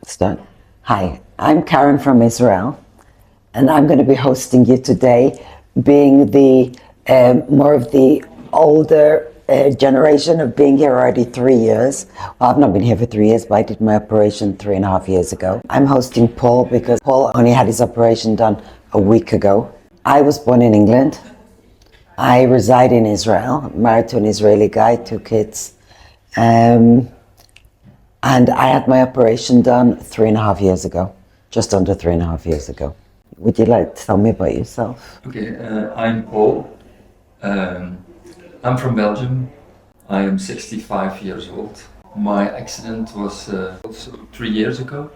Start. Hi, I'm Karen from Israel, and I'm going to be hosting you today, being the more of the older generation of being here already 3 years. Well, I've not been here for 3 years, but I did my operation 3.5 years ago. I'm hosting Paul because Paul only had his operation done a week ago. I was born in England. I reside in Israel, married to an Israeli guy, 2 kids. And I had my operation done 3.5 years ago, just under 3.5 years ago. Would you like to tell me about yourself? Okay, I'm Paul. I'm from Belgium. I am 65 years old. My accident was also 3 years ago,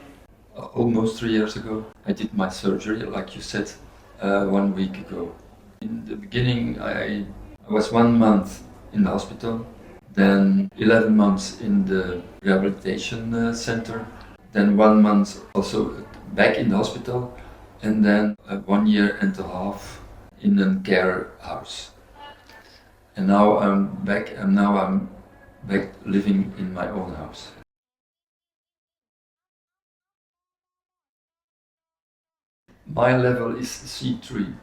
almost 3 years ago. I did my surgery, like you said, 1 week ago. In the beginning, I was 1 month in the hospital, then 11 months in the rehabilitation center, then 1 month also back in the hospital, and then 1 year and a half in a care house. And now I'm back, living in my own house. My level is C3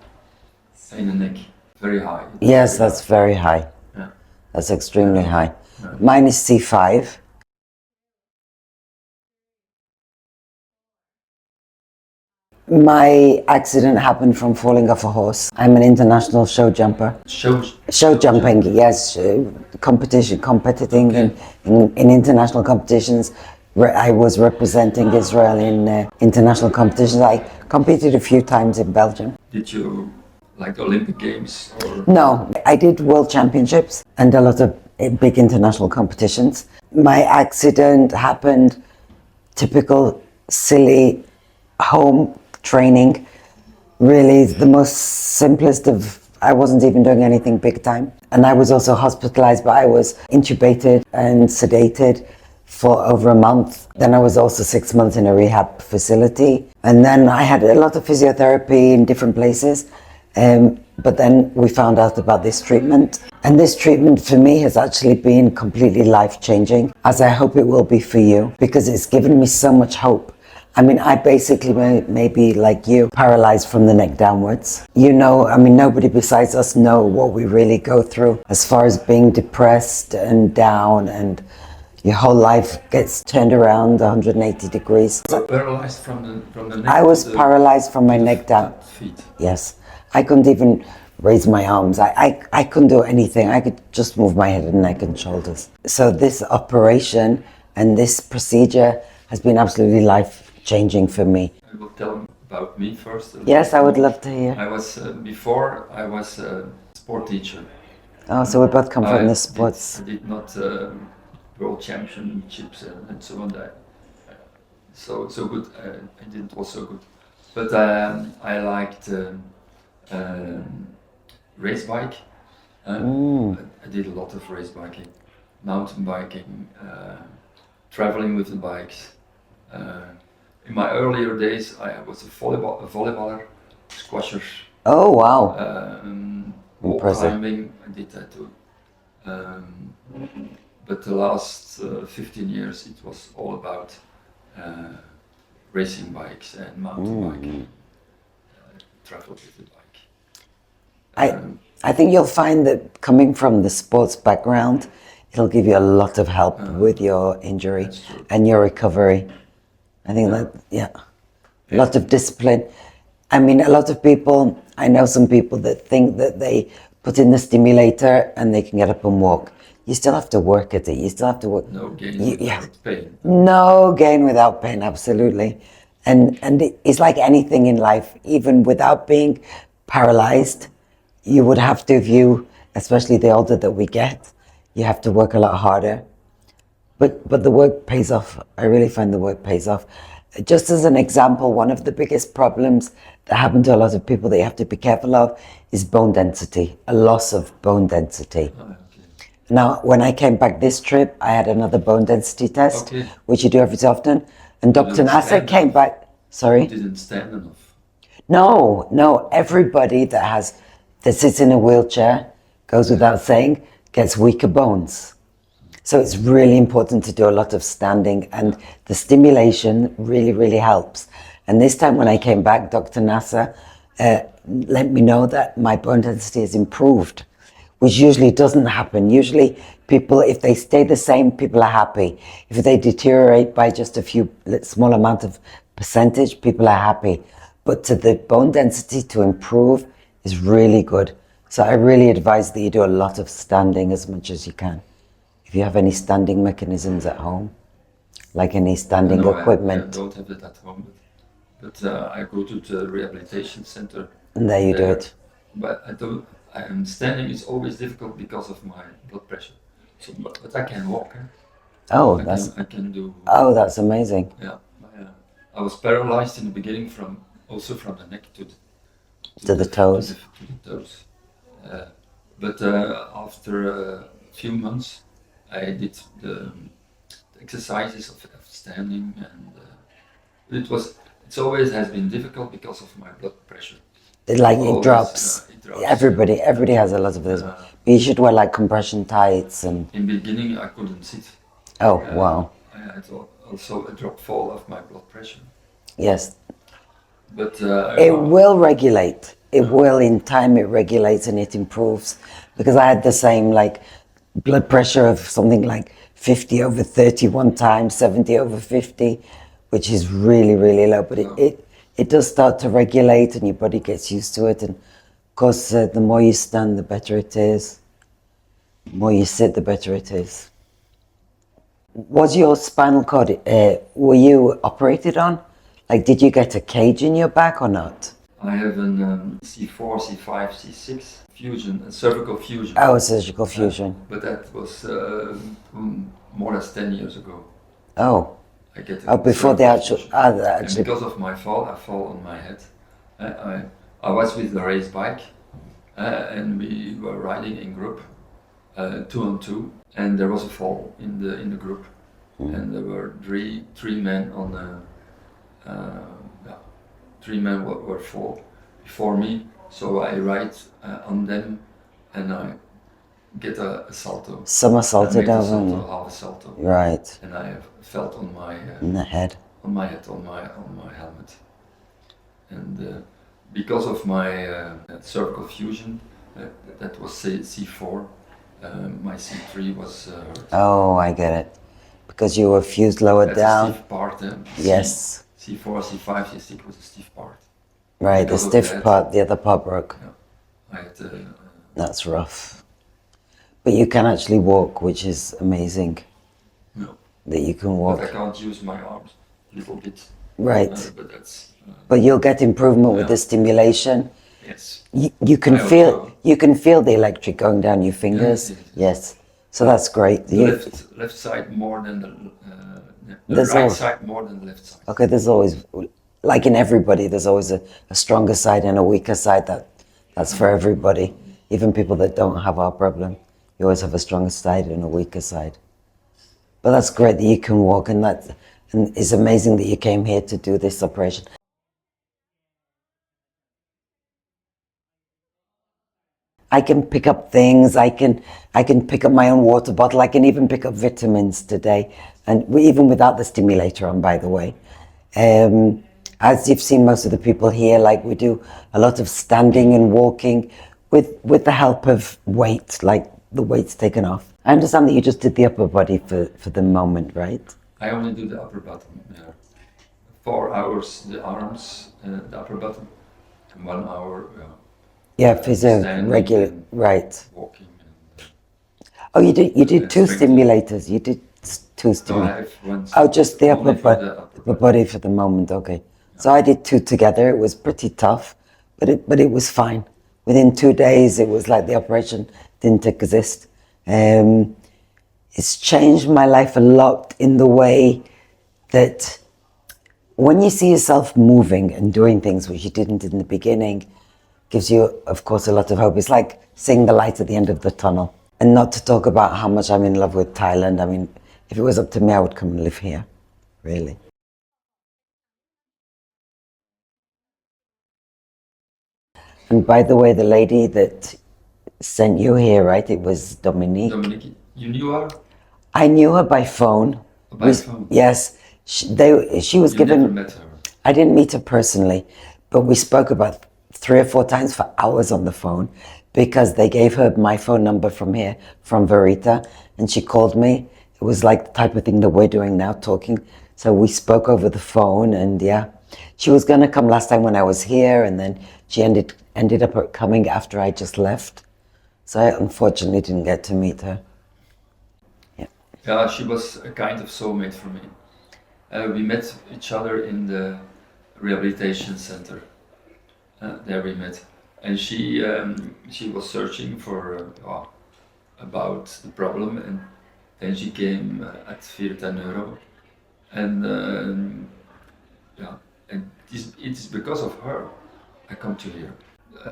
in the neck, very high. Yes, that's very high. Yeah. That's extremely high. Yeah. Mine is C5. My accident happened from falling off a horse. I'm an international show jumper. Show jumping, yes. Competing in international competitions. I was representing Israel in international competitions. I competed a few times in Belgium. Did you like the Olympic Games? Or? No, I did world championships and a lot of big international competitions. My accident happened typical, silly, home training, really the most simplest of, I wasn't even doing anything big time. And I was also hospitalized, but I was intubated and sedated for over a month. Then I was also 6 months in a rehab facility. And then I had a lot of physiotherapy in different places. But then we found out about this treatment. And this treatment for me has actually been completely life-changing, as I hope it will be for you, because it's given me so much hope. I mean, I basically may be like you, paralyzed from the neck downwards. You know, I mean, nobody besides us know what we really go through as far as being depressed and down, and your whole life gets turned around 180 degrees. So paralyzed from the neck? I was paralyzed from my neck down. Feet. Yes. I couldn't even raise my arms. I couldn't do anything. I could just move my head and neck and shoulders. So this operation and this procedure has been absolutely life-changing for me. I will tell about me first. Yes, I would love to hear. I was, before I was a sport teacher. Oh, so we both come from the sports. I did not world championships and so on. So good. I didn't also good. But I liked race bike. I did a lot of race biking, mountain biking, traveling with the bikes. In my earlier days, I was a volleyballer, squasher. Oh, wow. Wall Impressive. climbing, I did that too. But the last 15 years, it was all about racing bikes and mountain biking. Travel with the bike. I think you'll find that coming from the sports background, it'll give you a lot of help with your injury and your recovery. I think that, a lot of discipline. I mean, a lot of people, I know some people that think that they put in the stimulator and they can get up and walk. You still have to work at it. You still have to work. No gain without pain. No gain without pain, absolutely. And it's like anything in life, even without being paralyzed, you would have to view, especially the older that we get, you have to work a lot harder. But the work pays off. I really find the work pays off. Just as an example, one of the biggest problems that happen to a lot of people that you have to be careful of is bone density, a loss of bone density. Now, when I came back this trip, I had another bone density test, which you do every so often. And Dr. Nasser came back, sorry? You didn't stand enough. No, everybody that sits in a wheelchair, goes without saying, gets weaker bones. So it's really important to do a lot of standing, and the stimulation really, really helps. And this time when I came back, Dr. Nasser let me know that my bone density has improved, which usually doesn't happen. Usually people, if they stay the same, people are happy. If they deteriorate by just a few small amount of percentage, people are happy. But to the bone density to improve is really good. So I really advise that you do a lot of standing as much as you can. If you have any standing mechanisms at home, like any standing equipment. I don't have it at home, but I go to the rehabilitation center. And there you do it. But standing is always difficult because of my blood pressure. So, but I can walk. Oh, I can do. Oh, that's amazing. Yeah, I was paralyzed in the beginning from the neck to the toes. To the toes. But after a few months, I did the exercises of standing, and it always has been difficult because of my blood pressure. It drops. Everybody has a lot of this. You should wear like compression tights and. In the beginning, I couldn't sit. Oh wow! I had also a drop fall of my blood pressure. Yes. But it will regulate. It will, in time, it regulates and it improves. Because I had the same like blood pressure of something like 50/30 one time, 70/50, which is really, really low. But it does start to regulate, and your body gets used to it. And of course, the more you stand, the better it is. The more you sit, the better it is. Was your spinal cord, were you operated on? Like, did you get a cage in your back or not? I have an C4, C5, C6 fusion, a cervical fusion. Oh, a surgical fusion. But that was more or less 10 years ago. Oh. I get before the actual. And because of my fall, I fall on my head. I was with a race bike, and we were riding in group, 2 on 2, and there was a fall in the group, and there were three men on the. 3 men were fall before me, so I ride on them, and I get a salto. Somersaulted over. Half a salto. Right. And I felt on my head. On my head, on my helmet, and because of my cervical fusion, that was C4. My C3 was hurt. Oh, I get it. Because you were fused lower down. The stiff part. Yes. C4, C5, C6 was the stiff part. Right, the stiff part, the other part broke. Yeah. That's rough. But you can actually walk, which is amazing. No. That you can walk. But I can't use my arms a little bit. Right. But that's. But you'll get improvement with the stimulation. Yes. You can feel the electric going down your fingers. Yes. So that's great. The left side more than the right side more than the left side. Okay, there's always, like in everybody, there's always a stronger side and a weaker side. That's for everybody. Even people that don't have our problem, you always have a stronger side and a weaker side. But that's great that you can walk, and it's amazing that you came here to do this operation. I can pick up things, I can pick up my own water bottle, I can even pick up vitamins today, and even without the stimulator on, by the way. As you've seen most of the people here, like we do a lot of standing and walking with the help of weight, like the weight's taken off. I understand that you just did the upper body for the moment, right? I only do the upper bottom. 4 hours the arms, the upper bottom, and 1 hour. Yeah, physio, regular, right. Walking. Oh, you did 2 stimulators. You did 2 stimulators. Oh, just the upper body for the moment. Okay. Yeah. So I did 2 together. It was pretty tough, but it was fine. Within 2 days, it was like the operation didn't exist. It's changed my life a lot in the way that when you see yourself moving and doing things which you didn't in the beginning, gives you, of course, a lot of hope. It's like seeing the light at the end of the tunnel. And not to talk about how much I'm in love with Thailand. I mean, if it was up to me, I would come and live here, really. And by the way, the lady that sent you here, right, it was Dominique. Dominique, you knew her? I knew her by phone. By phone? Yes. She was You given... never met her? I didn't meet her personally, but we spoke about 3 or 4 times for hours on the phone because they gave her my phone number from here, from Verita, and she called me. It was like the type of thing that we're doing now, talking. So we spoke over the phone, and yeah, she was going to come last time when I was here, and then she ended up coming after I just left. So I unfortunately didn't get to meet her. Yeah. Yeah, she was a kind of soulmate for me. We met each other in the rehabilitation center. There we met, and she was searching for about the problem, and then she came at Verita Neuro, and yeah, and it is because of her I come to here.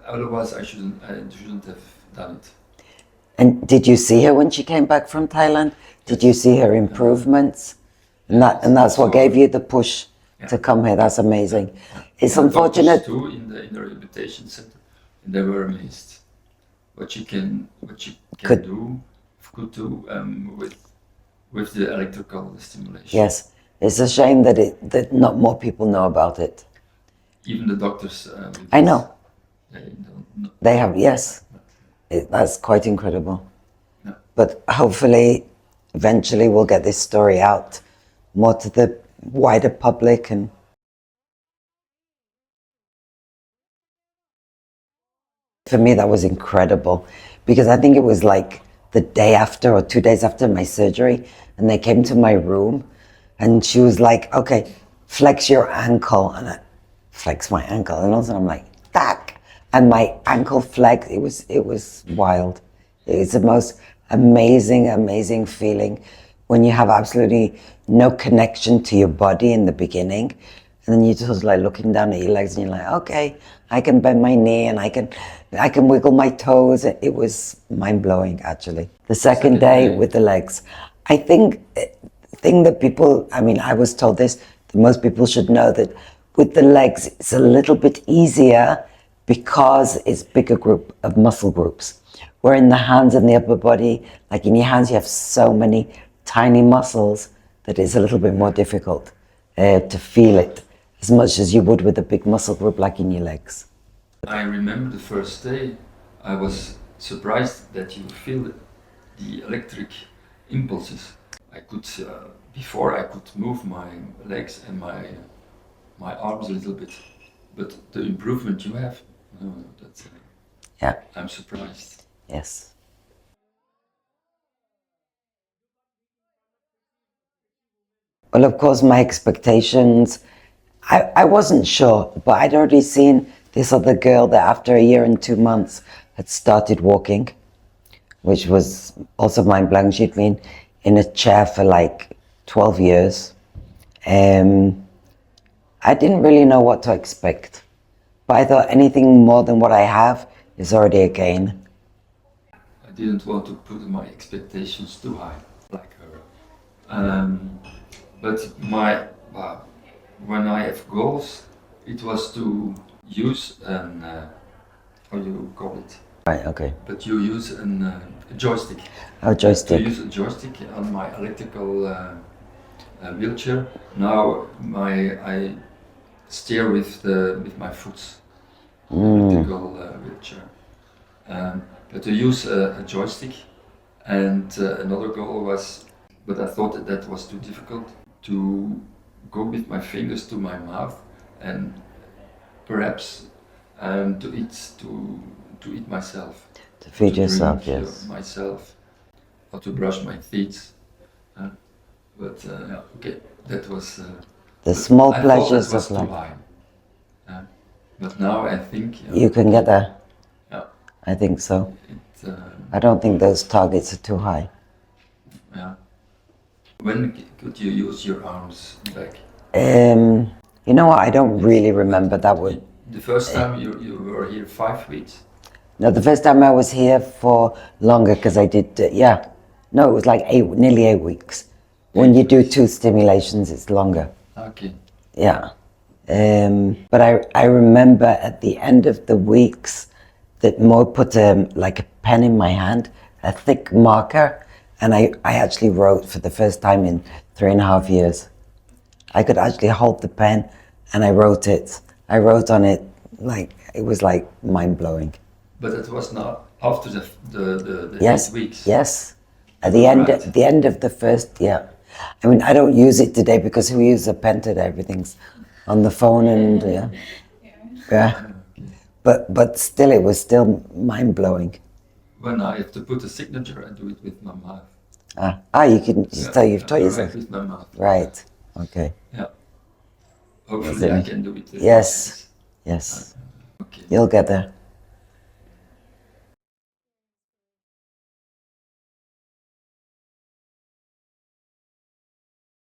Otherwise, I shouldn't have done it. And did you see her when she came back from Thailand? Did you see her improvements? And that's what gave you the push to come here. That's amazing. It's unfortunate too in the rehabilitation center, and they were amazed what she can Could do with the electrical stimulation. Yes, it's a shame that not more people know about it. Even the doctors. I know. They don't know. They have, yes. That's quite incredible. Yeah. But hopefully, eventually, we'll get this story out more to the wider public. And for me, that was incredible because I think it was like the day after or 2 days after my surgery, and they came to my room, and she was like, "Okay, flex your ankle," and I flex my ankle, and also I'm like, "Tack," and my ankle flexed. It was wild. It's the most amazing feeling when you have absolutely no connection to your body in the beginning, and then you're just like looking down at your legs, and you're like, "Okay, I can bend my knee, and I can wiggle my toes." It was mind blowing, actually. The second day with the legs, I think that people, I mean, I was told this, that most people should know that with the legs, it's a little bit easier because it's bigger group of muscle groups. Where in the hands and the upper body, like in your hands, you have so many tiny muscles that it's a little bit more difficult to feel it as much as you would with a big muscle group like in your legs. I remember the first day, I was surprised that you feel the electric impulses. I could, before I could move my legs and my arms a little bit, but the improvement you have, that's, Yeah. I'm surprised. Yes. Well, of course, my expectations, I wasn't sure, but I'd already seen this other girl that after a year and 2 months had started walking, which was also mind-blowing. She'd been in a chair for like 12 years. I didn't really know what to expect, but I thought anything more than what I have is already a gain. I didn't want to put my expectations too high, like her. But when I have goals, it was to use how do you call it? Right, okay. But you use a joystick. Oh, joystick. To use a joystick on my electrical wheelchair. Now I steer with my foot. Electrical wheelchair. But to use a joystick, and another goal was, but I thought that was too difficult, to go with my fingers to my mouth and perhaps to eat myself. To feed to yourself, drink, yes. Myself, or to brush my teeth. But okay, that was The small I pleasures thought that was of life. too high. But now I think You can get there. Yeah. I think so. It, I don't think those targets are too high. yeah. When could you use your arms back? You know what? I don't really remember that one. The first time you were here 5 weeks. No, the first time I was here for longer because I did, no, it was like nearly 8 weeks. When you do 2 stimulations, it's longer. Okay. Yeah. But I remember at the end of the weeks that Mo put like a pen in my hand, a thick marker, And I actually wrote for the first time in 3.5 years. I could actually hold the pen and I wrote it. I wrote on it, like, it was like mind-blowing. But it was not after the Yes, 8 weeks. yes. At the end, Right. the end of the first, yeah. I mean, I don't use it today because we use a pen today. Everything's on the phone and yeah. But still, it was still mind-blowing. When I have to put a signature, I do it with my mouth. You can just tell you've taught right, yourself. with my mouth. Right. Okay. Yeah. Hopefully I can do it with my Yes. hands. Yes. Okay. You'll get there.